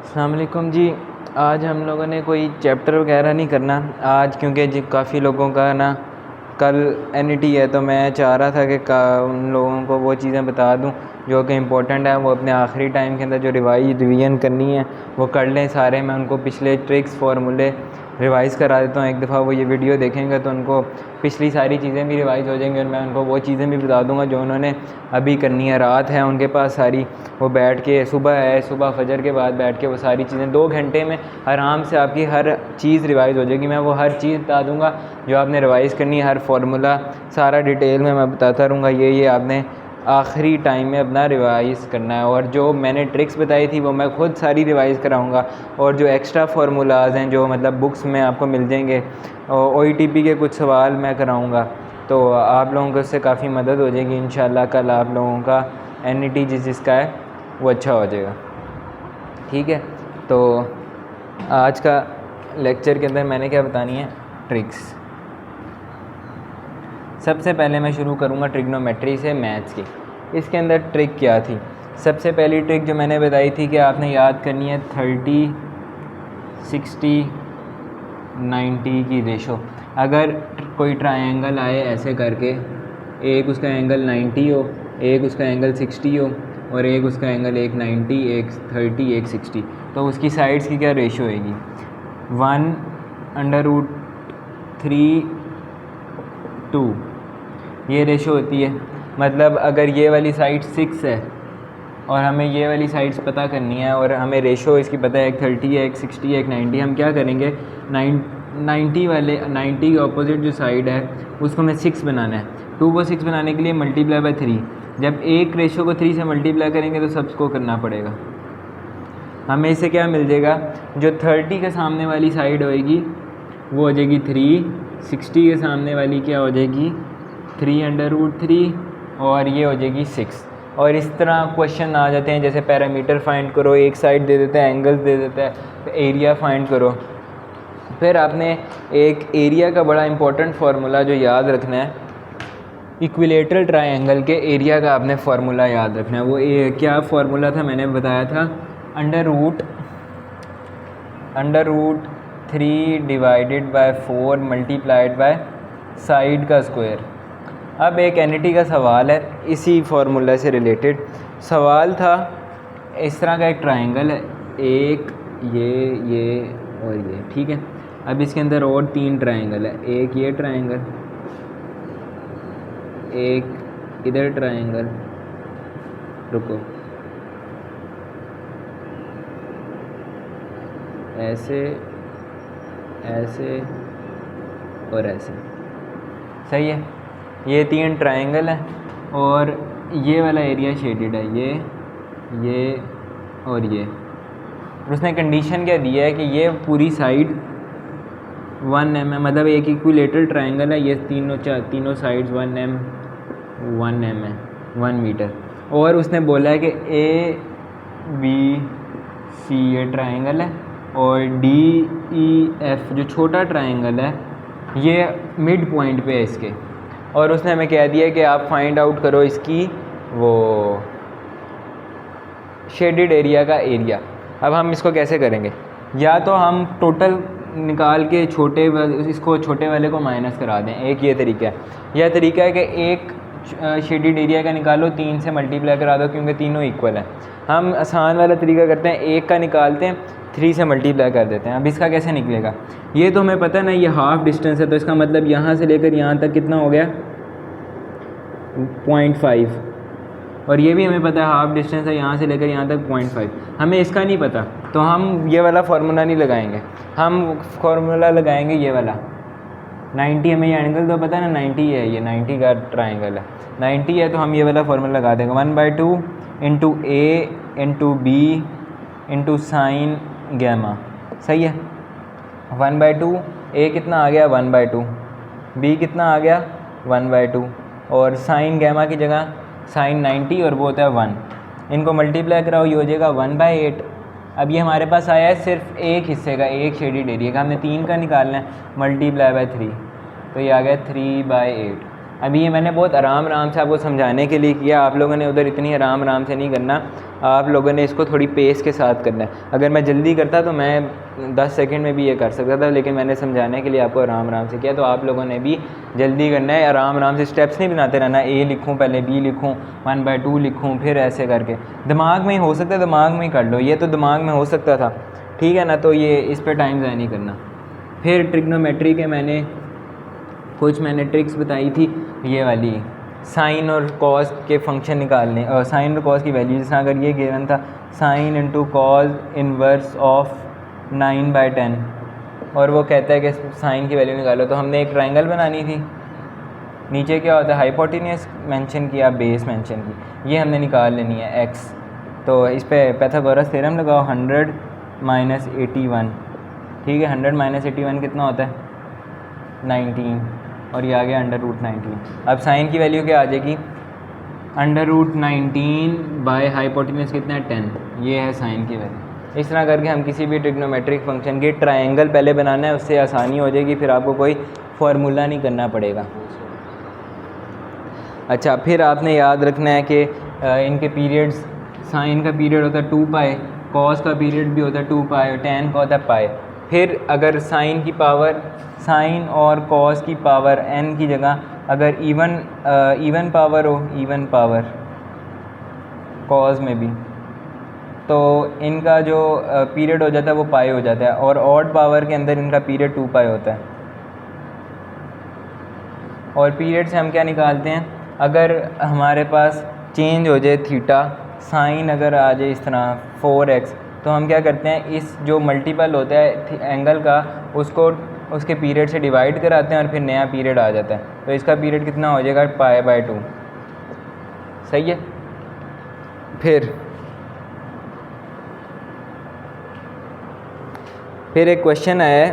अस्सलाम वालेकुम जी। आज हम लोगों ने कोई चैप्टर वगैरह नहीं करना आज, क्योंकि जी काफ़ी लोगों का ना कल एनईटी है, तो मैं चाह रहा था कि उन लोगों को वो चीज़ें बता दूं जो कि इम्पोर्टेंट है। वो अपने आखिरी टाइम के अंदर जो रिवीजन करनी है वो कर लें सारे। मैं उनको पिछले ट्रिक्स फार्मूले रिवाइज़ करा देता हूँ। एक दफ़ा वो ये वीडियो देखेंगे तो उनको पिछली सारी चीज़ें भी रिवाइज़ हो जाएंगी और मैं उनको वो चीज़ें भी बता दूँगा जो उन्होंने अभी करनी है। रात है उनके पास सारी, वो बैठ के सुबह है, सुबह फजर के बाद बैठ के वो सारी चीज़ें 2 घंटे में आराम से आपकी हर चीज़ रिवाइज़ हो जाएगी। मैं वो हर चीज़ बता दूँगा जो आपने रिवाइज़ करनी है, हर फार्मूला सारा डिटेल में मैं बताता रहूँगा। ये आपने आखिरी टाइम में अपना रिवाइज़ करना है। और जो मैंने ट्रिक्स बताई थी वो मैं ख़ुद सारी रिवाइज़ कराऊँगा। और जो एक्स्ट्रा फार्मूलाज हैं जो मतलब बुक्स में आपको मिल जाएंगे, OETP के कुछ सवाल मैं कराऊँगा, तो आप लोगों को उससे काफ़ी मदद हो जाएगी इंशाल्लाह। कल आप लोगों का NET जिसका है वो अच्छा हो जाएगा। ठीक है, तो आज का लेक्चर के अंदर मैंने क्या बतानी है, ट्रिक्स। सबसे पहले मैं शुरू करूँगा ट्रिग्नोमेट्री से, मैथ्स की। इसके अंदर ट्रिक क्या थी? सबसे पहली ट्रिक जो मैंने बताई थी कि आपने याद करनी है 30, 60, 90 की रेशो। अगर कोई ट्रायंगल आए ऐसे करके, एक उसका एंगल 90 हो, एक उसका एंगल 60 हो और एक उसका एंगल एक 90, एक 30, एक 60, तो उसकी साइड्स की क्या रेशो होएगी? 1/√3 2 ये रेशो होती है। मतलब अगर ये वाली साइड 6 है और हमें ये वाली साइड्स पता करनी है और हमें रेशो इसकी पता है, एक 30 है, एक 60 है, एक 90, हम क्या करेंगे, 90 के ऑपोजिट जो साइड है उसको हमें 6 बनाना है। 2 को 6 बनाने के लिए मल्टीप्लाई बाय 3। जब एक रेशो को 3 से मल्टीप्लाई करेंगे तो सबको करना पड़ेगा। हमें इससे क्या मिल जाएगा, जो 30 के सामने वाली साइड होएगी वो हो जाएगी 3, 60 के सामने वाली क्या हो जाएगी 3/√3 और ये हो जाएगी 6। और इस तरह क्वेश्चन आ जाते हैं, जैसे पैरामीटर फाइंड करो, एक साइड दे देता है, एंगल्स दे देता है, तो एरिया फाइंड करो। फिर आपने एक एरिया का बड़ा इंपॉर्टेंट फार्मूला जो याद रखना है, इक्विलेटरल ट्रायंगल के एरिया का आपने फार्मूला याद रखना है। वो क्या फार्मूला था, मैंने बताया था, √3 divided by 4 multiplied by side का स्क्वायर। अब एक NET का सवाल है इसी फार्मूला से रिलेटेड। सवाल था, इस तरह का एक ट्रायंगल है, एक ये और ये, ठीक है। अब इसके अंदर और 3 ट्रायंगल है, एक ये ट्रायंगल, एक इधर ट्रायंगल, रुको, ऐसे ऐसे और ऐसे, सही है। ये 3 ट्रायंगल है और ये वाला एरिया शेडेड है, ये और ये। उसने कंडीशन क्या दिया है कि ये पूरी साइड 1 mm है, मतलब एक इक्विलेटरल ट्रायंगल है, ये तीनों साइड्स 1 mm है, 1 मीटर। और उसने बोला है कि ABC ये ट्रायंगल है और DEF जो छोटा ट्रायंगल है ये मिड पॉइंट पे है इसके। और उसने हमें कह दिया कि आप फाइंड आउट करो इसकी वो शेडेड एरिया का एरिया। अब हम इसको कैसे करेंगे, या तो हम टोटल निकाल के इसको छोटे वाले को माइनस करा दें, एक ये तरीका है। यह तरीका है कि एक शेडेड एरिया का निकालो, 3 से मल्टीप्लाई करा दो क्योंकि तीनों इक्वल है। हम आसान वाला तरीका करते हैं, एक का निकालते हैं, 3 से मल्टीप्लाई कर देते हैं। अब इसका कैसे निकलेगा, ये तो हमें पता है ना, ये हाफ डिस्टेंस है, तो इसका मतलब यहाँ से लेकर यहाँ तक कितना हो गया 0.5, और ये भी हमें पता है हाफ डिस्टेंस है, यहाँ से लेकर यहाँ तक 0.5। हमें इसका नहीं पता तो हम ये वाला फार्मूला नहीं लगाएंगे, हम फार्मूला लगाएंगे ये वाला 90। हमें ये एंगल तो पता है ना 90 है, ये 90 का ट्रायंगल है, 90 है, तो हम ये वाला फार्मूला लगा देंगे 1/2 into A into B into sine gamma. सही है, 1/2, A कितना आ गया 1/2, B कितना आ गया 1/2, और साइन गैमा की जगह साइन 90 और वो होता है 1। इनको मल्टीप्लाई कराओ, ये हो जाएगा 1/8। अब ये हमारे पास आया है सिर्फ एक हिस्से का, एक शेडेड एरिया का, हमने 3 का निकालना है, मल्टीप्लाई बाय 3, तो ये आ गया 3/8। अभी ये मैंने बहुत आराम आराम से आपको समझाने के लिए किया, आप लोगों ने उधर इतनी आराम आराम से नहीं करना, आप लोगों ने इसको थोड़ी पेस के साथ करना है। अगर मैं जल्दी करता तो मैं 10 सेकंड में भी ये कर सकता था, लेकिन मैंने समझाने के लिए आपको आराम आराम से किया। तो आप लोगों ने भी जल्दी करना है, आराम आराम से, स्टेप्स नहीं बनाते रहना, ए लिखूँ पहले बी लिखूँ 1/2 लिखूँ फिर ऐसे करके। दिमाग में ही हो सकता है, दिमाग में ही कर लो, ये तो दिमाग में हो सकता था, ठीक है ना। तो ये इस पर टाइम ज़ाया नहीं करना। फिर ट्रिग्नोमेट्री के मैंने ट्रिक्स बताई थी, ये वाली साइन और कॉस के फंक्शन निकालने, और साइन और कॉस की वैल्यू, जैसे अगर ये गिवन था sine into cos inverse of 9/10 और वो कहता है कि साइन की वैल्यू निकालो, तो हमने एक ट्रायंगल बनानी थी। नीचे क्या होता है, हाइपोटेन्यूस मेंशन किया, बेस मेंशन की, ये हमने निकाल लेनी है एक्स। तो इस पे पाइथागोरस थ्योरम लगाओ, 100 माइनस 81, ठीक है। 100 माइनस 81 कितना होता है 19, और ये आ गया √19। अब साइन की वैल्यू क्या आ जाएगी, √19 बाय हाइपोटेन्यूस कितना है 10, ये है साइन की वैल्यू। इस तरह करके हम किसी भी ट्रिग्नोमेट्रिक फंक्शन के ट्रायंगल पहले बनाना है, उससे आसानी हो जाएगी, फिर आपको कोई फार्मूला नहीं करना पड़ेगा। अच्छा, फिर आपने याद रखना है कि इनके पीरियड्स, साइन का पीरियड होता है 2π, कॉस का पीरियड भी होता है 2π, और tan का होता है पाई। फिर अगर साइन की पावर, साइन और कॉस की पावर n की जगह अगर इवन पावर हो, इवन पावर कॉस में भी, तो इनका जो पीरियड हो जाता है वो पाई हो जाता है, और ऑड पावर के अंदर इनका पीरियड 2π होता है। और पीरियड से हम क्या निकालते हैं, अगर हमारे पास चेंज हो जाए थीटा, साइन अगर आ जाए इस तरह 4x, तो हम क्या करते हैं, इस जो मल्टीपल होता है एंगल का, उसको उसके पीरियड से डिवाइड कराते हैं और फिर नया पीरियड आ जाता है। तो इसका पीरियड कितना हो जाएगा π/2, सही है। फिर एक क्वेश्चन आया है,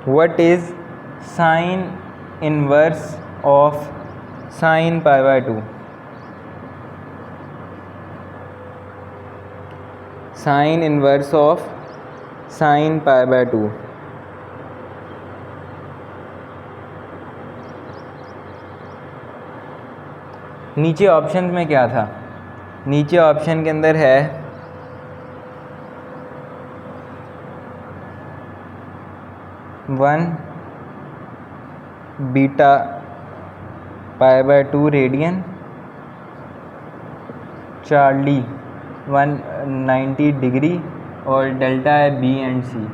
what is sine inverse of sine π/2, sine inverse of sine π/2। नीचे ऑप्शन में क्या था, नीचे ऑप्शन के अंदर है 1 बीटा π/2 रेडियन, चार्ली 190 डिग्री, और डेल्टा है बी एंड सी।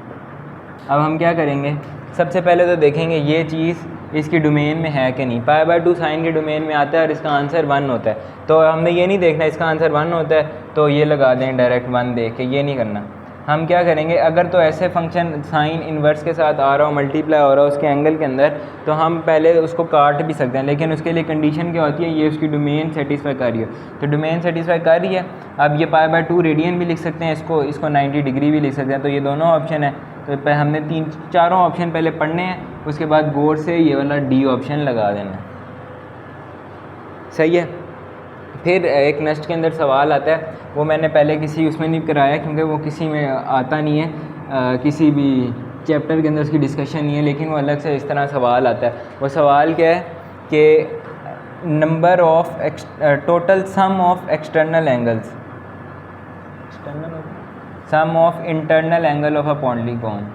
अब हम क्या करेंगे, सबसे पहले तो देखेंगे ये चीज़ इसकी डोमेन में है कि नहीं। π/2 साइन के डोमेन में आता है और इसका आंसर 1 होता है, तो हमने ये नहीं देखना इसका आंसर 1 होता है तो ये लगा दें डायरेक्ट 1 देख के, ये नहीं करना। हम क्या करेंगे, अगर तो ऐसे फंक्शन साइन इन्वर्स के साथ आ रहा हो, मल्टीप्लाई हो रहा हो उसके एंगल के अंदर, तो हम पहले उसको काट भी सकते हैं, लेकिन उसके लिए कंडीशन क्या होती है, ये उसकी डोमेन सेटिस्फाई कर रही है। तो डोमेन सेटिस्फाई कर रही है, अब ये π/2 रेडियन भी लिख सकते हैं, इसको 90 डिग्री भी लिख सकते हैं, तो ये दोनों ऑप्शन है। तो हमने चारों ऑप्शन पहले पढ़ने हैं, उसके बाद गौर से ये वाला डी ऑप्शन लगा देना है, सही है। फिर एक नेक्स्ट के अंदर सवाल आता है, वो मैंने पहले किसी उसमें नहीं कराया क्योंकि वो किसी में आता नहीं है, किसी भी चैप्टर के अंदर उसकी डिस्कशन नहीं है, लेकिन वो अलग से इस तरह सवाल आता है। वो सवाल क्या है कि number of total sum of external angles, sum of internal angle of a polygon.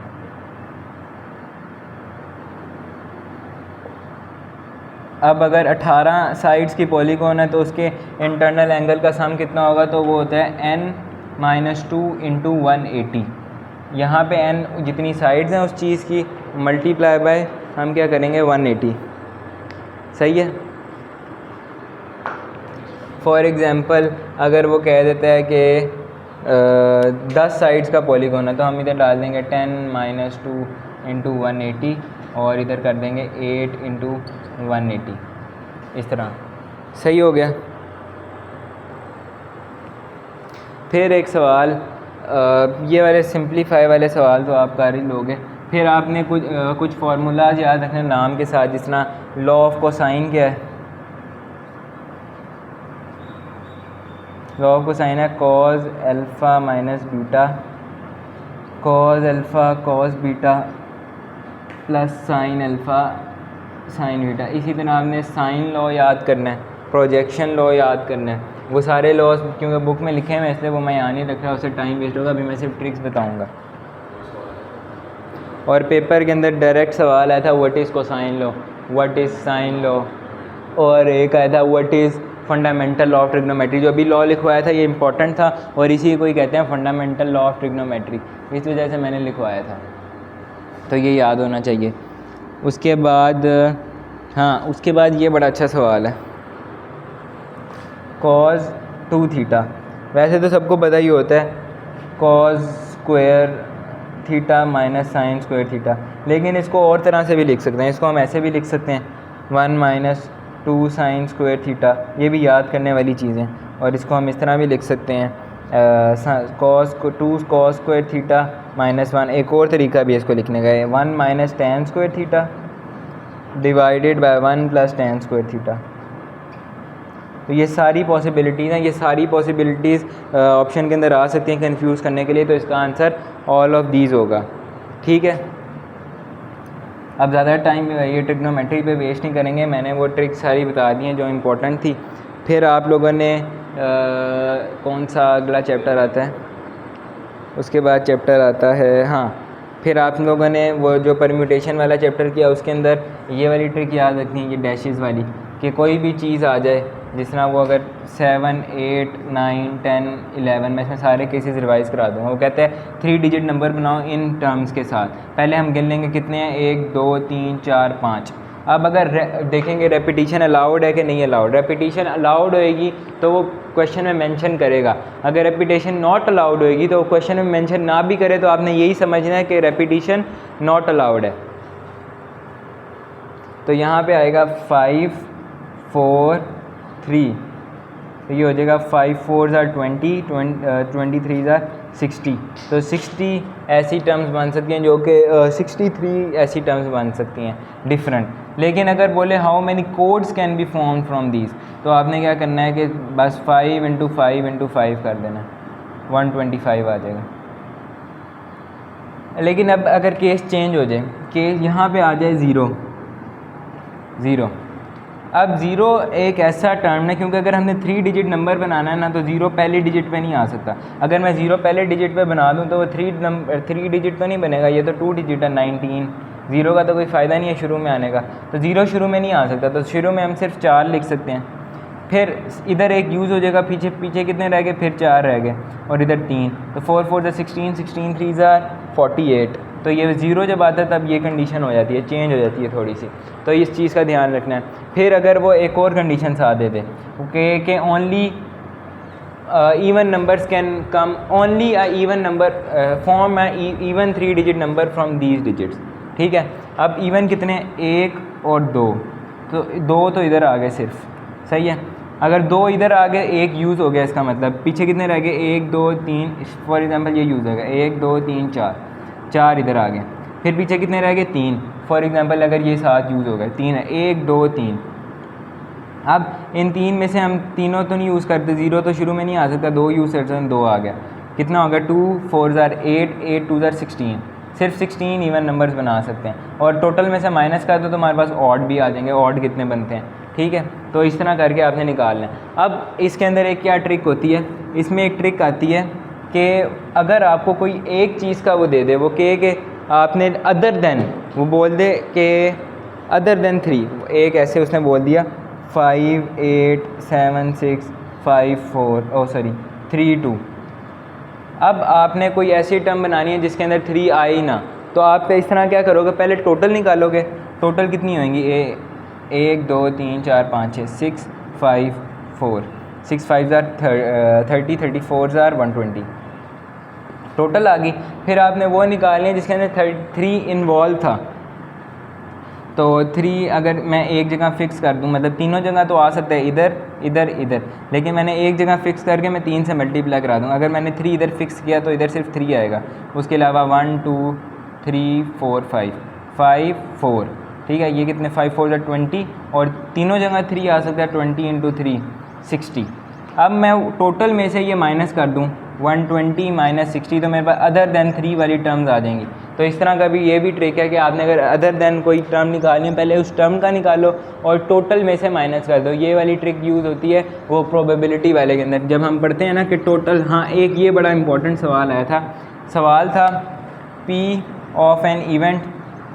अब अगर 18 साइड्स की पॉलीगॉन है तो उसके इंटरनल एंगल का सम कितना होगा, तो वो होता है n-2 इंटू 180। यहाँ पे n जितनी साइड्स हैं उस चीज़ की मल्टीप्लाई बाय हम क्या करेंगे 180, सही है। फॉर एग्ज़ाम्पल अगर वो कह देता है कि 10 साइड्स का पॉलीगॉन है, तो हम इधर डाल देंगे 10-2 इंटू 180 और इधर कर देंगे 8 इंटू 180, इस तरह, सही हो गया। फिर एक सवाल, ये वाले सिंप्लीफाई वाले सवाल तो आप कर ही लोगे। फिर आपने कुछ फार्मूलाज याद रखने नाम के साथ, जिस तरह लॉ ऑफ कोसाइन क्या है, लॉ ऑफ कोसाइन है cos alpha minus beta, cos alpha cos beta plus sine alpha sine beta. इसी तरह आपने साइन लॉ याद करना है, प्रोजेक्शन लॉ याद करना है। वो सारे लॉज क्योंकि बुक में लिखे हैं इसलिए वो मैं यहाँ नहीं रख रहा, उससे टाइम वेस्ट होगा। अभी मैं सिर्फ ट्रिक्स बताऊँगा। और पेपर के अंदर डायरेक्ट सवाल आया था what is cosine law, what is sign law, और एक आया था what is fundamental law of trigonometry. जो अभी लॉ लिखवाया था ये इंपॉर्टेंट था और इसी को ही कहते हैं फंडामेंटल लॉ ऑफ ट्रिग्नोमेट्री, इस वजह से मैंने लिखवाया था, तो ये याद होना चाहिए। उसके बाद हाँ, उसके बाद ये बड़ा अच्छा सवाल है, कॉज 2 थीटा। वैसे तो सबको पता ही होता है cause square theta minus sine square theta, लेकिन इसको और तरह से भी लिख सकते हैं। इसको हम ऐसे भी लिख सकते हैं 1 माइनस 2 साइन स्क्वायर थीटा, ये भी याद करने वाली चीज़ें। और इसको हम इस तरह भी लिख सकते हैं cos 2 cos square theta minus 1। एक और तरीका भी इसको लिखने का है 1 minus ten square theta divided by 1 plus ten square theta. तो ये सारी पॉसिबिलिटीज़ हैं, ये सारी पॉसिबिलिटीज़ ऑप्शन के अंदर आ सकती हैं कंफ्यूज करने के लिए, तो इसका आंसर ऑल ऑफ दीज होगा। ठीक है, अब ज़्यादा टाइम ये ट्रिग्नोमेट्री पे वेस्ट नहीं करेंगे, मैंने वो ट्रिक सारी बता दी हैं जो इम्पोर्टेंट थी। फिर आप लोगों ने कौन सा अगला चैप्टर आता है, उसके बाद चैप्टर आता है हाँ, फिर आप लोगों ने वो जो परम्यूटेशन वाला चैप्टर किया उसके अंदर ये वाली ट्रिक याद रखनी है, ये डैशेस वाली, कि कोई भी चीज़ आ जाए जिस तरह वो अगर 7, 8, 9, 10, 11, मैं इसमें सारे केसेस रिवाइज़ करा दूँगा। वो कहते हैं 3 डिजिट नंबर बनाओ इन टर्म्स के साथ। पहले हम गिन लेंगे कितने हैं, 1, 2, 3, 4, 5। अब अगर देखेंगे रेपिटिशन अलाउड है कि नहीं अलाउड। रेपिटिशन अलाउड होएगी तो वो क्वेश्चन में मेंशन करेगा, अगर रेपिटिशन नॉट अलाउड होएगी तो वो क्वेश्चन में मेंशन ना भी करे तो आपने यही समझना है कि रेपिटिशन नॉट अलाउड है। तो यहाँ पे आएगा 5, 4, 3, तो ये हो जाएगा 5 4s are 20, 23s are 60। तो 60 ऐसी टर्म्स बन सकती हैं जो कि 63 ऐसी टर्म्स बन सकती हैं डिफरेंट। लेकिन अगर बोले how many codes can be form from these, तो आपने क्या करना है कि बस 5 × 5 × 5 कर देना, 125 आ जाएगा। लेकिन अब अगर केस चेंज हो जाए, केस यहाँ पे आ जाए 0 0। अब 0 एक ऐसा टर्म है क्योंकि अगर हमने 3 डिजिट नंबर बनाना है ना तो 0 पहले डिजिट पे नहीं आ सकता। अगर मैं 0 पहले डिजिट पे बना दूं तो वो 3 डिजिट तो नहीं बनेगा, ये तो 2 डिजिट है 19। 0 का तो कोई फ़ायदा नहीं है शुरू में आने का, तो 0 शुरू में नहीं आ सकता। तो शुरू में हम सिर्फ 4 लिख सकते हैं, फिर इधर एक यूज़ हो जाएगा, पीछे कितने रह गए, फिर 4 रह गए, और इधर 3, तो 4 4 16, 16 3 48। तो ये 0 जब आता है तब ये कंडीशन हो जाती है, चेंज हो जाती है थोड़ी सी, तो इस चीज़ का ध्यान रखना है। फिर अगर वो एक और कंडीशन साथ दे दे कि only even numbers can come, only a even number form a even 3 digit number from these digits। ठीक है, अब इवन कितने, 1 और 2, तो 2 तो इधर आ गए सिर्फ, सही है। अगर 2 इधर आ गए, 1 यूज़ हो गया, इसका मतलब पीछे कितने रह गए, 1 2 3, फॉर एग्जांपल ये यूज़ हो गया 1 2 3 4 इधर आ गए, फिर पीछे कितने रह गए, 3, फॉर एग्जांपल अगर ये 7 यूज़ हो गए, 3 है, 1 2 3। अब इन 3 में से हम तीनों तो नहीं यूज़ करते, 0 तो शुरू में नहीं आ सकता, 2 यूज़ करते हैं, 2 आ गया, कितना होगा, 2 4 8, 8 2 16, सिर्फ 16 इवन नंबर्स बना सकते हैं। और टोटल में से माइनस कर दो तो हमारे पास ऑड भी आ जाएंगे, ऑड कितने बनते हैं, ठीक है। तो इस तरह करके आपने निकालना है। अब इसके अंदर एक क्या ट्रिक होती है, इसमें एक ट्रिक आती है कि अगर आपको कोई एक चीज़ का वो दे दे, वो कहे कि आपने अदर देन, वो बोल दे कि अदर देन 3, एक ऐसे उसने बोल दिया 5 8 7 6 5 4 3 2। अब आपने कोई ऐसी टर्म बनानी है जिसके अंदर 3 आए ही ना, तो आप इस तरह क्या करोगे, पहले टोटल निकालोगे, टोटल कितनी होंगी, 1 2 3 4 5 6 6 5 4, 6 5 30, 34 120, टोटल आ गई। फिर आपने वो निकालनी है जिसके अंदर 3 इन्वॉल्व था, तो 3 अगर मैं एक जगह फ़िक्स कर दूं, मतलब तीनों जगह तो आ सकता है, इधर इधर इधर, लेकिन मैंने एक जगह फ़िक्स करके मैं 3 से मल्टीप्लाई करा दूँ। अगर मैंने 3 इधर फ़िक्स किया तो इधर सिर्फ 3 आएगा, उसके अलावा 1 2 3 4 5 4, ठीक है। ये कितने 5 4 20, और तीनों जगह 3 आ सकता है, 20 × 3 60। अब मैं टोटल में से ये माइनस कर दूँ 120 - 60, तो मेरे पास अदर देन 3 वाली टर्म्स आ जाएंगी। तो इस तरह का भी ये भी ट्रिक है कि आपने अगर अदर देन कोई टर्म निकालनी है पहले उस टर्म का निकालो और टोटल में से माइनस कर दो। ये वाली ट्रिक यूज़ होती है वो प्रोबेबिलिटी वाले के अंदर, जब हम पढ़ते हैं ना कि टोटल। हाँ, एक ये बड़ा इंपॉर्टेंट सवाल आया था, सवाल था P of an event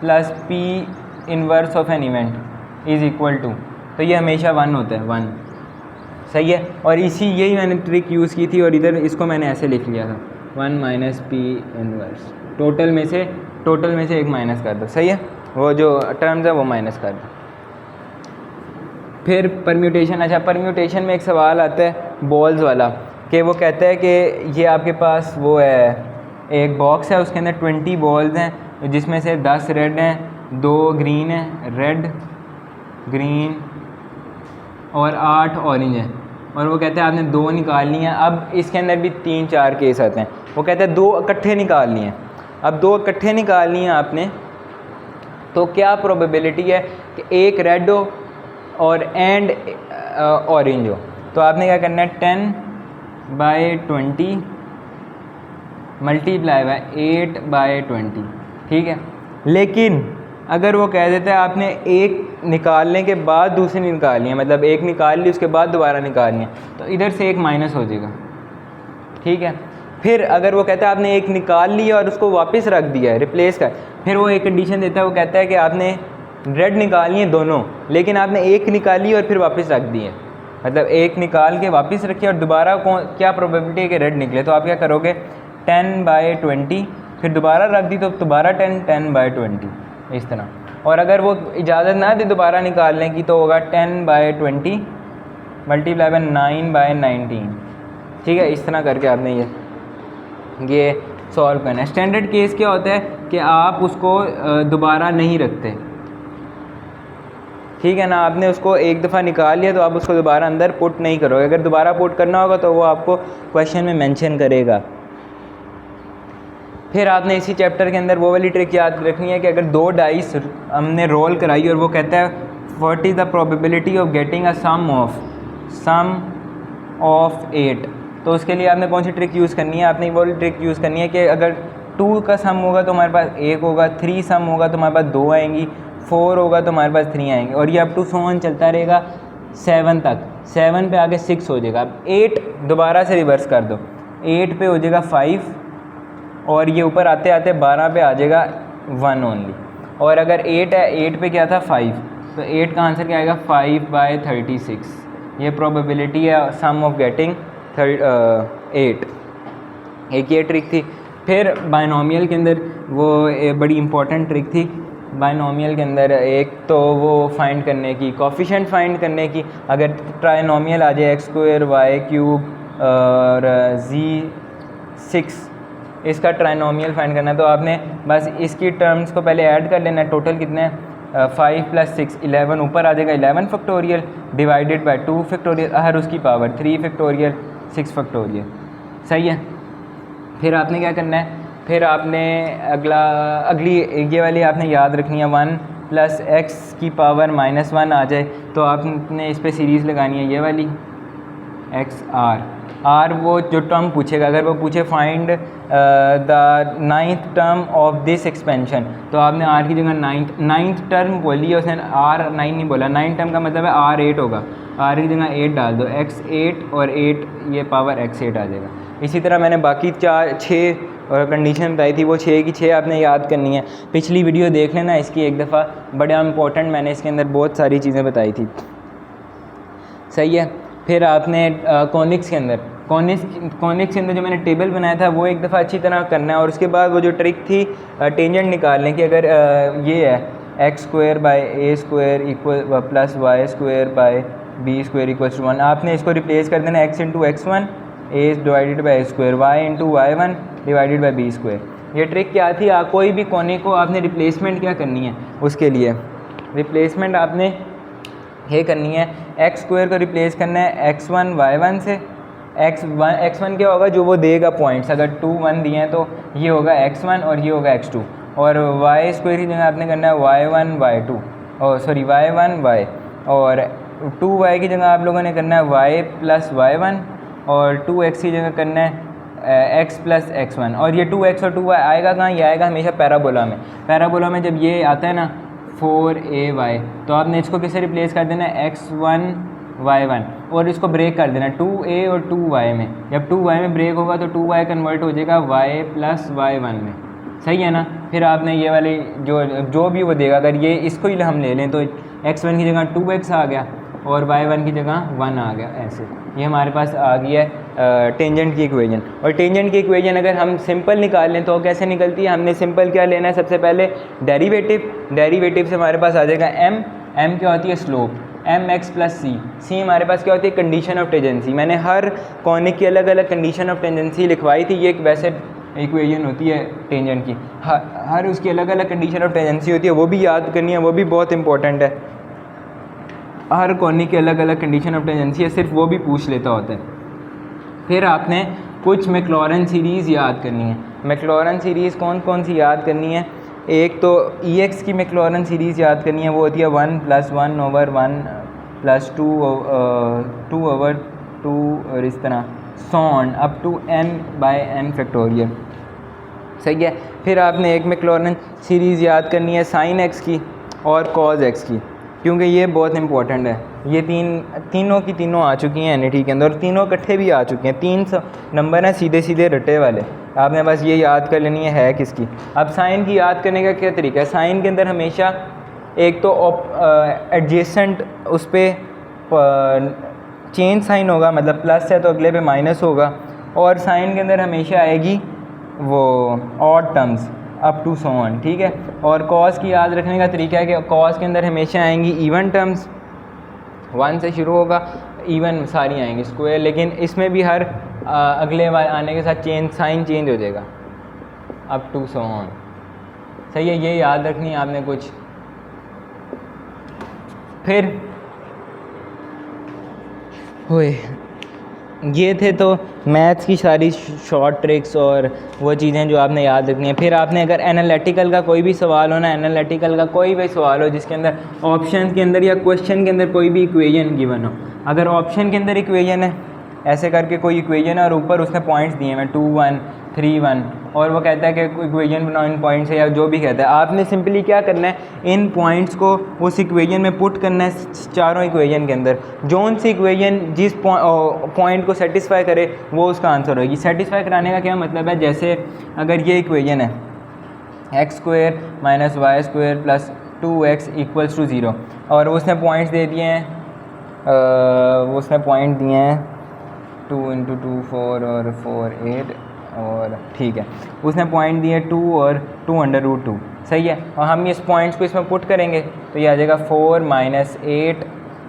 plus P inverse of an event is equal to, तो ये हमेशा 1 होता है, 1। सही है, और यही मैंने ट्रिक यूज़ की थी और इधर इसको मैंने ऐसे लिख लिया था 1 माइनस P इनवर्स, टोटल में से एक माइनस कर दो। सही है, वो जो टर्म्स है वो माइनस कर दो। फिर परम्यूटेशन। अच्छा, परम्यूटेशन में एक सवाल आता है बॉल्स वाला, कि वो कहता है कि ये आपके पास वो है एक बॉक्स है, उसके अंदर 20 बॉल्स हैं जिसमें से 10 रेड हैं, 2 ग्रीन हैं, रेड ग्रीन और 8 ऑरेंज हैं, और वो कहते हैं आपने 2 निकालनी है। अब इसके अंदर भी 3-4 केस आते हैं, वो कहते हैं 2 इकट्ठे निकालनी है। अब 2 इकट्ठे निकालनी है आपने, तो क्या प्रोबेबिलिटी है कि एक रेड हो और एंड ऑरेंज हो। तो आपने क्या करना है 10/20 मल्टीप्लाई बाय 8/20, ठीक है। लेकिन अगर वो कह देता है आपने एक निकालने के बाद दूसरी निकालनी है, मतलब एक निकाल ली उसके बाद दोबारा निकालनी है, तो इधर से एक माइनस हो जाएगा, ठीक है। फिर अगर वो कहता है आपने एक निकाल लिया और उसको वापस रख दिया है, रिप्लेस कर, फिर वो एक कंडीशन देता है, वो कहता है कि आपने रेड निकालनी है दोनों, लेकिन आपने एक निकाली और फिर वापस रख दी है, मतलब एक निकाल के वापस रखी और दोबारा क्या प्रोबेबिलिटी है कि रेड निकले। तो आप क्या करोगे 10/20, फिर दोबारा रख दी तो दोबारा 10/20 इस तरह। और अगर वो इजाज़त ना दे दोबारा निकालने की तो होगा 10/20 मल्टीप्लाई बाय 9/19, ठीक है। इस तरह करके आपने ये सॉल्व करना है। स्टैंडर्ड केस क्या होता है कि आप उसको दोबारा नहीं रखते, ठीक है ना। आपने उसको एक दफ़ा निकाल लिया तो आप उसको दोबारा अंदर पुट नहीं करोगे, अगर दोबारा पुट करना होगा तो वो आपको क्वेश्चन में मेंशन करेगा। फिर आपने इसी चैप्टर के अंदर वो वाली ट्रिक याद रखनी है कि अगर 2 डाइस हमने रोल कराई और वो कहता है what is the probability of getting a sum of 8, तो उसके लिए आपने कौन सी ट्रिक यूज़ करनी है, आपने वो ट्रिक यूज़ करनी है कि अगर 2 का सम होगा तो हमारे पास 1 होगा, 3 सम होगा तो हमारे पास 2 आएंगी, 4 होगा तो हमारे पास 3 आएंगे, और ये अप टू 1 चलता रहेगा 7 तक। 7 पे आगे 6 हो जाएगा। अब 8 दोबारा से रिवर्स कर दो, 8 पे हो जाएगा 5, और ये ऊपर आते आते 12 पे आ जाएगा 1 ओनली। और अगर 8 है, 8 पे क्या था 5, तो 8 का आंसर क्या आएगा 5/36। ये प्रोबेबिलिटी है सम ऑफ गेटिंग 8। एक ये ट्रिक थी। फिर बायनोमियल के अंदर वो बड़ी इंपॉर्टेंट ट्रिक थी। बायनोमियल के अंदर एक तो वो फाइंड करने की, कोफिशिएंट फाइंड करने की। अगर ट्राइनोमियल आ जाए x² y³ और z6, इसका ट्राइनोमियल फाइंड करना है तो आपने बस इसकी टर्म्स को पहले ऐड कर लेना है। टोटल कितने हैं 5 + 6 11, ऊपर आ जाएगा 11 फैक्टोरियल डिवाइडेड बाय 2 फैक्टोरियल, हर उसकी पावर 3 फैक्टोरियल 6 फैक्टोरियल। सही है। फिर आपने क्या करना है, फिर आपने अगली ये वाली आपने याद रखनी है 1 + x⁻⁻1 आ जाए तो आपने इस पर सीरीज़ लगानी है, ये वाली r वो जो टर्म पूछेगा, अगर वो पूछे find the 9th term of this expansion, तो आपने r की जगह 9th टर्म बोली है, उसने r 9 नहीं बोला। 9 टर्म का मतलब है r 8 होगा, r की जगह 8 डाल दो, x8 और 8 ये पावर x8 आ जाएगा। इसी तरह मैंने बाकी 6 और कंडीशन बताई थी, वो 6 की 6 आपने याद करनी है। पिछली वीडियो देख लेना इसकी एक दफ़ा, बड़ा इंपॉर्टेंट, मैंने इसके अंदर बहुत सारी चीज़ें बताई थी। सही है। फिर आपने कॉनिक्स के अंदर जो मैंने टेबल बनाया था वो एक दफ़ा अच्छी तरह करना है, और उसके बाद वो जो ट्रिक थी टेंजेंट निकालने की, अगर ये है x² / a² + y² / b² = 1, आपने इसको रिप्लेस कर देना x × x1 a divided by a², y × y1 divided by b²। ये ट्रिक क्या थी, कोई भी कोने को आपने रिप्लेसमेंट क्या करनी है, उसके लिए रिप्लेसमेंट आपने ये करनी है, x² को रिप्लेस करना है x1 y1 से। x1 क्या होगा, जो वो देगा पॉइंट्स, अगर 2 1 दिए हैं तो ये होगा x1 और ये होगा x2, और y² की जगह आपने करना है y1 y2 y1 y, और 2y की जगह आप लोगों ने करना है y + y1, और 2x की जगह करना है एक्स प्लस एक्स वन, और ये 2x और 2y आएगा कहाँ, ये आएगा हमेशा पैराबोला में। पैराबोला में जब ये आता है ना 4ay, तो आपने इसको किससे रिप्लेस कर देना है, x1 y1, और इसको ब्रेक कर देना 2a और 2y में। जब 2y में ब्रेक होगा तो 2y कन्वर्ट हो जाएगा y प्लस y1 में, सही है ना। फिर आपने ये वाली जो भी वो देगा, अगर ये इसको ही हम ले लें तो x1 की जगह 2x आ गया और y1 की जगह 1 आ गया, ऐसे ये हमारे पास आ गई है टेंजेंट की इक्वेशन। और टेंजेंट की इक्वेशन अगर हम सिंपल निकाल लें तो कैसे निकलती है, हमने सिंपल क्या लेना है, सबसे पहले डेरिवेटिव से हमारे पास आ जाएगा m क्या होती है, स्लोप, एम एक्स प्लस सी हमारे पास क्या होती है, कंडीशन ऑफ टेंजेंसी। मैंने हर कॉनिक की अलग अलग कंडीशन ऑफ टेंजेंसी लिखवाई थी, ये एक वैसे इक्वेशन होती है टेंजेंट की, हर उसकी अलग अलग कंडीशन ऑफ टेंजेंसी होती है, वो भी याद करनी है, वो भी बहुत इंपॉर्टेंट है। हर कॉनिक की अलग अलग कंडीशन ऑफ टेंजेंसी है, सिर्फ वो भी पूछ लेता होता है। फिर आपने कुछ मैक्लॉरेन सीरीज़ याद करनी है। मैक्लॉरेन सीरीज़ कौन कौन सी याद करनी है, एक तो EX की मैक्लॉरेन सीरीज़ याद करनी है, वो होती है 1 + 1 / 1 + 2/2 और इस तरह sworn up to n/n factorial, सही है। फिर आपने एक मैक्लॉरेन सीरीज़ याद करनी है sin x की और cos x की, क्योंकि ये बहुत इंपॉर्टेंट है। ये तीनों की तीनों आ चुकी हैं NET के अंदर, और तीनों इकट्ठे भी आ चुके हैं, 3 नंबर हैं सीधे सीधे रटे वाले, आपने बस ये याद कर लेनी है किसकी। अब साइन की याद करने का क्या तरीका है, साइन के अंदर हमेशा एक तो एडजेसेंट उस पर चेंज साइन होगा, मतलब प्लस है तो अगले पे माइनस होगा, और साइन के अंदर हमेशा आएगी वो odd terms up to so on, ठीक है। और कॉस की याद रखने का तरीका है कि कॉस के अंदर हमेशा आएंगी इवन टर्म्स, 1 से शुरू होगा, इवन सारी आएंगी स्क्वायर, लेकिन इसमें भी हर अगले बार आने के साथ साइन चेंज हो जाएगा अप टू सो ऑन, सही है। ये याद रखनी है आपने कुछ। फिर हुए ये थे तो मैथ्स की सारी शॉर्ट ट्रिक्स और वो चीज़ें जो आपने याद रखनी है। फिर आपने अगर एनालिटिकल का कोई भी सवाल हो ना, एनालिटिकल का कोई भी सवाल हो जिसके अंदर ऑप्शन के अंदर या क्वेश्चन के अंदर कोई भी इक्वेशन गिवन हो, अगर ऑप्शन के अंदर इक्वेशन है ऐसे करके कोई इक्वेशन है और ऊपर उसने पॉइंट्स दिए हैं 2 1 3 1, और वो कहता है कि इक्वेशन बनाओ इन पॉइंट्स से, या जो भी कहता है, आपने सिंपली क्या करना है, इन पॉइंट्स को उस इक्वेशन में पुट करना है, चारों इक्वेशन के अंदर जौन सी इक्वेशन जिस पॉइंट को सेटिस्फाई करे वो उसका आंसर होगी। सेटिस्फाई कराने का क्या मतलब है, जैसे अगर ये इक्वेशन है x² - y² + 2x = 0, और उसने पॉइंट्स दे दिए हैं, उसने पॉइंट दिए हैं 2 × 2 4 और 4 8, और ठीक है उसने पॉइंट दिए 2 और 2√2, सही है। और हम इस पॉइंट्स को इसमें पुट करेंगे तो ये आ जाएगा 4 - 8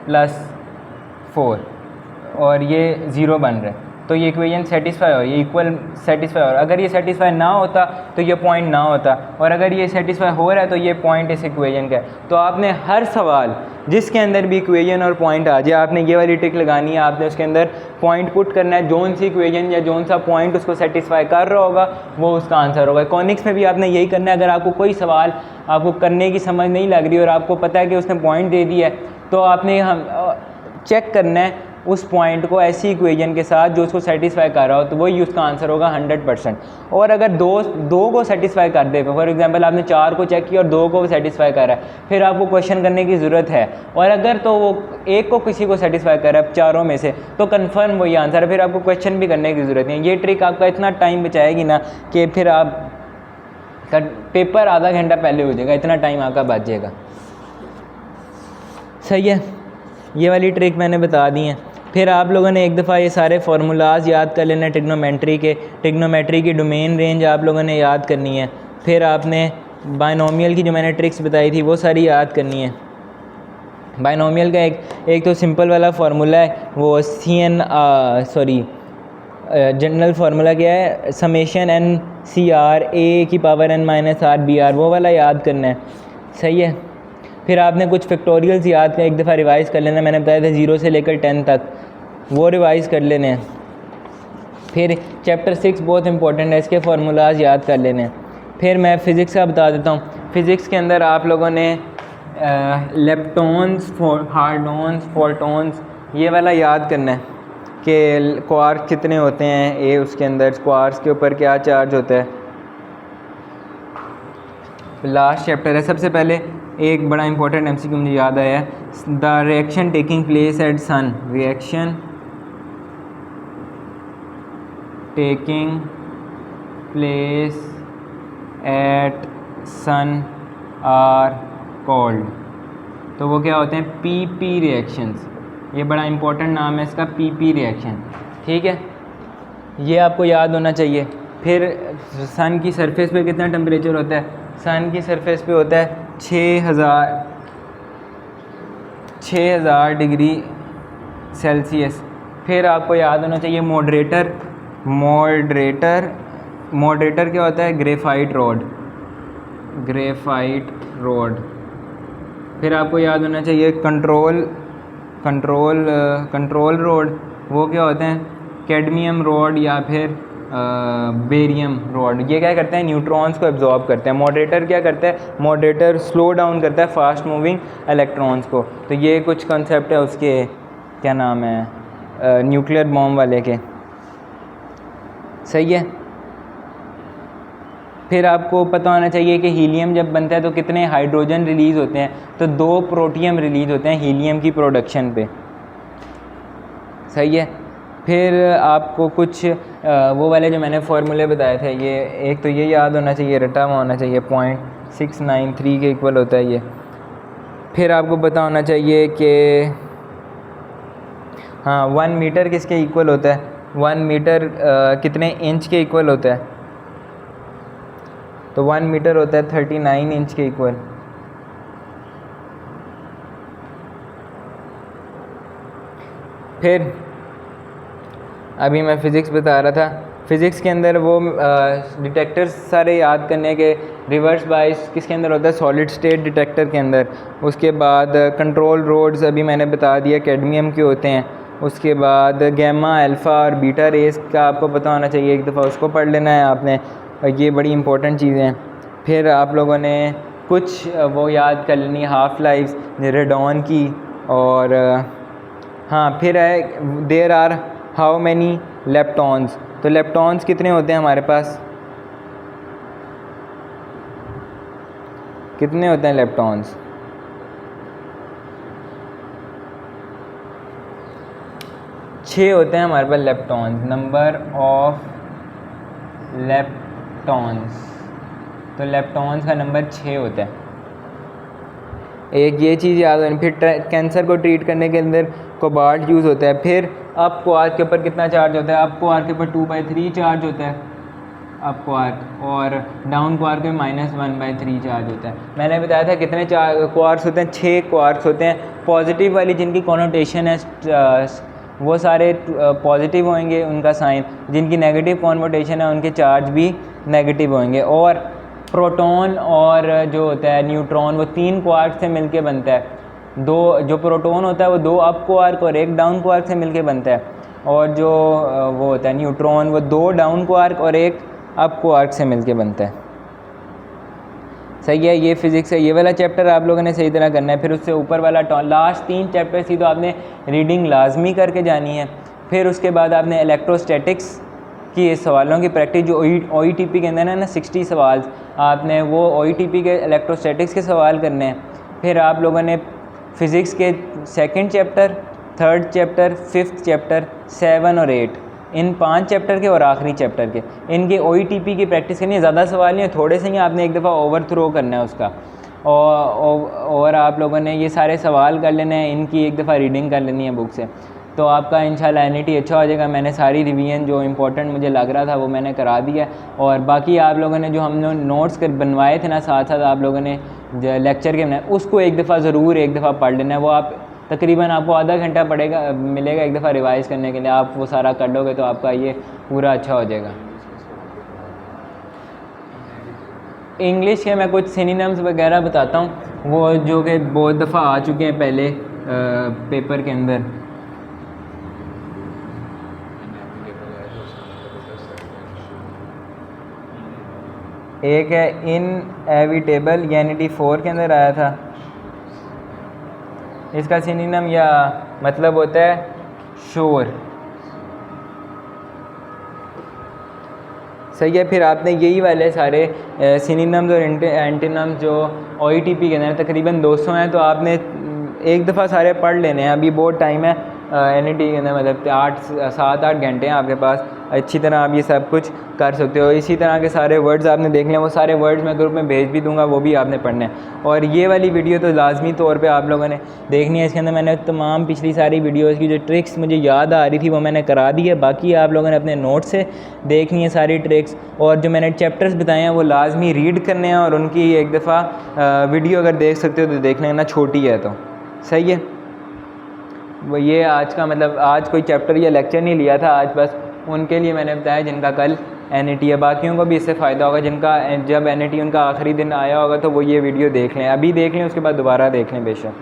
+ 4, और ये 0 बन रहा है, तो ये इक्वेशन सेटिस्फाई हो, ये इक्वल सेटिस्फाई हो। अगर ये सेटिस्फाई ना होता तो ये पॉइंट ना होता, और अगर ये सेटिस्फाई हो रहा है तो ये पॉइंट इस इक्वेशन का है। तो आपने हर सवाल जिसके अंदर भी इक्वेशन और पॉइंट आ जाए, आपने ये वाली ट्रिक लगानी है, आपने उसके अंदर पॉइंट पुट करना है, जौन सी इक्वेशन या जौन सा पॉइंट उसको सेटिस्फाई कर रहा होगा वो उसका आंसर होगा। कॉनिक्स में भी आपने यही करना है। अगर आपको कोई सवाल आपको करने की समझ नहीं लग रही और आपको पता है कि उसने पॉइंट दे दिया है, तो आपने चेक करना है उस पॉइंट को ऐसी इक्वेशन के साथ जो उसको सेटिस्फाई कर रहा हो, तो वही उसका आंसर होगा 100%। और अगर दो को सेटिस्फाई कर दे, फॉर एग्जांपल आपने 4 को चेक किया और 2 को सेटिस्फाई कर रहा है, फिर आपको क्वेश्चन करने की ज़रूरत है। और अगर तो वो एक को किसी को सेटिस्फाई कर रहा है चारों में से, तो कन्फर्म वही आंसर है, फिर आपको क्वेश्चन भी करने की ज़रूरत नहीं है। ये ट्रिक आपका इतना टाइम बचाएगी ना कि फिर आप पेपर आधा घंटा पहले हो जाएगा, इतना टाइम आपका बच जाएगा, सही है। ये वाली ट्रिक मैंने बता दी है। फिर आप लोगों ने एक दफ़ा ये सारे फार्मूलाज याद कर लेना ट्रिग्नोमेट्री की डोमेन रेंज आप लोगों ने याद करनी है। फिर आपने बायनोमियल की जो मैंने ट्रिक्स बताई थी वो सारी याद करनी है। बायनोमियल का एक तो सिंपल वाला फार्मूला है, वो जनरल फार्मूला क्या है, समेशन NCR A⁻n−R BR, वो वाला याद करना है, सही है। फिर आपने कुछ फैक्टोरियल्स याद कर एक दफ़ा रिवाइज़ कर लेना, मैंने बताया था 0 से लेकर 10 तक, वो रिवाइज़ कर लेने हैं। फिर चैप्टर 6 बहुत इंपॉर्टेंट है, इसके फार्मूलाज याद कर लेने हैं। फिर मैं फ़िज़िक्स का बता देता हूँ। फ़िज़िक्स के अंदर आप लोगों ने लेप्टॉन्स, हार्डॉन्स, फोटॉन्स, ये वाला याद करना है कि क्वार्क कितने होते हैं ए, उसके अंदर क्वार्क्स के ऊपर क्या चार्ज होता है। लास्ट चैप्टर है। सबसे पहले एक बड़ा इंपॉर्टेंट एमसीक्यू मुझे याद आया है, the reaction taking place at sun, reaction taking place at sun are called, तो वो क्या होते हैं, पीपी रिएक्शंस। ये बड़ा इंपॉर्टेंट नाम है इसका, पीपी रिएक्शन, ठीक है, ये आपको याद होना चाहिए। फिर सन की सरफेस पे कितना टेम्परेचर होता है, सन की सरफेस पे होता है 6000 डिग्री सेल्सियस। फिर आपको याद होना चाहिए मॉडरेटर, मॉडरेटर क्या होता है, ग्रेफाइट रोड। फिर आपको याद होना चाहिए कंट्रोल रोड, वो क्या होते हैं, कैडमियम रोड या फिर बेरियम रोड। ये क्या करते हैं, न्यूट्रॉन्स को एब्जॉर्ब करते हैं। मॉडरेटर क्या करता है, मॉडरेटर स्लो डाउन करता है फास्ट मूविंग इलेक्ट्रॉन्स को। तो ये कुछ कंसेप्ट है उसके, क्या नाम है, न्यूक्लियर बॉम्ब वाले के, सही है। फिर आपको पता होना चाहिए कि हीलियम जब बनता है तो कितने हाइड्रोजन रिलीज़ होते हैं, तो 2 प्रोटियम रिलीज़ होते हैं हीलियम की प्रोडक्शन पे, सही है। फिर आपको कुछ वो वाले जो मैंने फार्मूले बताए थे, ये एक तो ये याद होना चाहिए, रटा हुआ होना चाहिए, 0.693 के इक्वल होता है ये। फिर आपको पता होना चाहिए कि हाँ 1 मीटर किसके इक्वल होता है, 1 मीटर कितने इंच के इक्वल होता है, तो 1 मीटर होता है 39 इंच के इक्वल। फिर अभी मैं फ़िज़िक्स बता रहा था, फ़िज़िक्स के अंदर वो डिटेक्टर्स सारे याद करने के, रिवर्स बाइस किसके अंदर होता है, सॉलिड स्टेट डिटेक्टर के अंदर। उसके बाद कंट्रोल रोड्स अभी मैंने बता दिया कैडमियम के होते हैं। उसके बाद गैमा, अल्फ़ा और बीटा रेस का आपको पता होना चाहिए, एक दफ़ा उसको पढ़ लेना है आपने, ये बड़ी इंपॉर्टेंट चीज़ें हैं। फिर आप लोगों ने कुछ वो याद कर लेनी, हाफ़ लाइफ रेडॉन की, और हाँ फिर है there are how many leptons, तो लेप्टॉन्स कितने होते हैं हमारे पास, कितने होते हैं लेप्टॉन्स, 6 होते हैं हमारे पास लेप्टॉन्स, नंबर ऑफ लेप्टॉन्स, तो लेप्टॉन्स का नंबर 6 होता है। एक ये चीज़ याद होनी। फिर कैंसर को ट्रीट करने के अंदर कोबाल्ट यूज़ होता है। फिर अप क्वार्क के ऊपर कितना चार्ज होता है, अप क्वार्क के ऊपर 2/3 चार्ज होता है अप क्वार्क, और डाउन क्वार्क में -1/3 चार्ज होता है। मैंने बताया था कितने क्वार्क्स होते हैं, 6 क्वार्क्स होते हैं। पॉजिटिव वाली जिनकी कॉनोटेशन है वो सारे पॉजिटिव होंगे उनका साइन, जिनकी नेगेटिव कॉनोटेशन है उनके चार्ज भी नेगेटिव होंगे। और प्रोटॉन और जो होता है न्यूट्रॉन, वो 3 क्वार्क से मिलके बनता है। 2 जो प्रोटॉन होता है वो 2 अप क्वार्क और 1 डाउन क्वार्क से मिलके बनता है, और जो वो होता है न्यूट्रॉन वो 2 डाउन क्वार्क और 1 अप क्वार्क से मिलके बनता है, सही है। ये फिज़िक्स है, ये वाला चैप्टर आप लोगों ने सही तरह करना है। फिर उससे ऊपर वाला लास्ट 3 चैप्टर थी तो आपने रीडिंग लाजमी करके जानी है। फिर उसके बाद आपने इलेक्ट्रोस्टैटिक्स की सवालों की प्रैक्टिस, जो OETP के अंदर है ना 60 सवाल, आपने वो OETP के इलेक्ट्रोस्टैटिक्स के सवाल करने हैं। फिर आप लोगों ने फ़िज़िक्स के 2nd chapter, 3rd chapter, 5th chapter, 7 और 8, इन 5 चैप्टर के और आखिरी चैप्टर के, इनके OETP की प्रैक्टिस करनी है। ज़्यादा सवाल नहीं है, थोड़े से ही आपने एक दफ़ा ओवरथ्रो करना है उसका, और आप लोगों ने ये सारे सवाल कर लेने हैं, इनकी एक दफ़ा रीडिंग कर लेनी है बुक से, तो आपका इंशाल्लाह NET अच्छा हो जाएगा। मैंने सारी रिवीजन जो इंपॉर्टेंट मुझे लग रहा था वो मैंने करा दिया, और बाकी आप लोगों ने जो हम लोग नोट्स बनवाए थे ना, साथ साथ आप लोगों ने लेक्चर के बनाए, उसको एक दफ़ा ज़रूर एक दफ़ा पढ़ लेना है। वो आप तकरीबन आपको आधा घंटा मिलेगा एक दफ़ा रिवाइज़ करने के लिए, आप वो सारा कर लोगे तो आपका ये पूरा अच्छा हो जाएगा। इंग्लिश के मैं कुछ सिनोनिम्स वगैरह बताता हूँ, वो जो कि बहुत दफ़ा आ चुके हैं पहले पेपर के अंदर। एक है इनएविटेबल, ये NET 4 के अंदर आया था। इसका सिनोनिम या मतलब होता है श्योर, सही है। फिर आपने यही वाले सारे सिनोनिम्स और एंटोनिम्स जो OETP के अंदर तकरीबन 200 हैं, तो आपने एक दफ़ा सारे पढ़ लेने हैं। अभी बहुत टाइम है NET के अंदर, मतलब 7-8 घंटे हैं आपके पास, अच्छी तरह आप ये सब कुछ कर सकते हो। इसी तरह के सारे वर्ड्स आपने देख लें, वो सारे वर्ड्स मैं ग्रुप में भेज भी दूंगा, वो भी आपने पढ़ने हैं। और ये वाली वीडियो तो लाजमी तौर पे आप लोगों ने देखनी है। इसके अंदर मैंने तमाम पिछली सारी वीडियोज़ की जो ट्रिक्स मुझे याद आ रही थी वो मैंने करा दी है। बाकी आप लोगों ने अपने नोट से देखनी है सारी ट्रिक्स, और जो मैंने चैप्टर्स बताए हैं वो लाजमी रीड करने हैं, और उनकी एक दफ़ा वीडियो अगर देख सकते हो तो देख लेना, छोटी है तो। सही है। वो ये आज का मतलब आज कोई चैप्टर या लेक्चर नहीं लिया था, आज बस उनके लिए मैंने बताया जिनका कल NET है। बाकियों को भी इससे फ़ायदा होगा जिनका जब NET उनका आखिरी दिन आया होगा, तो वो ये वीडियो देख लें, अभी देख लें, उसके बाद दोबारा देख लें बेशक।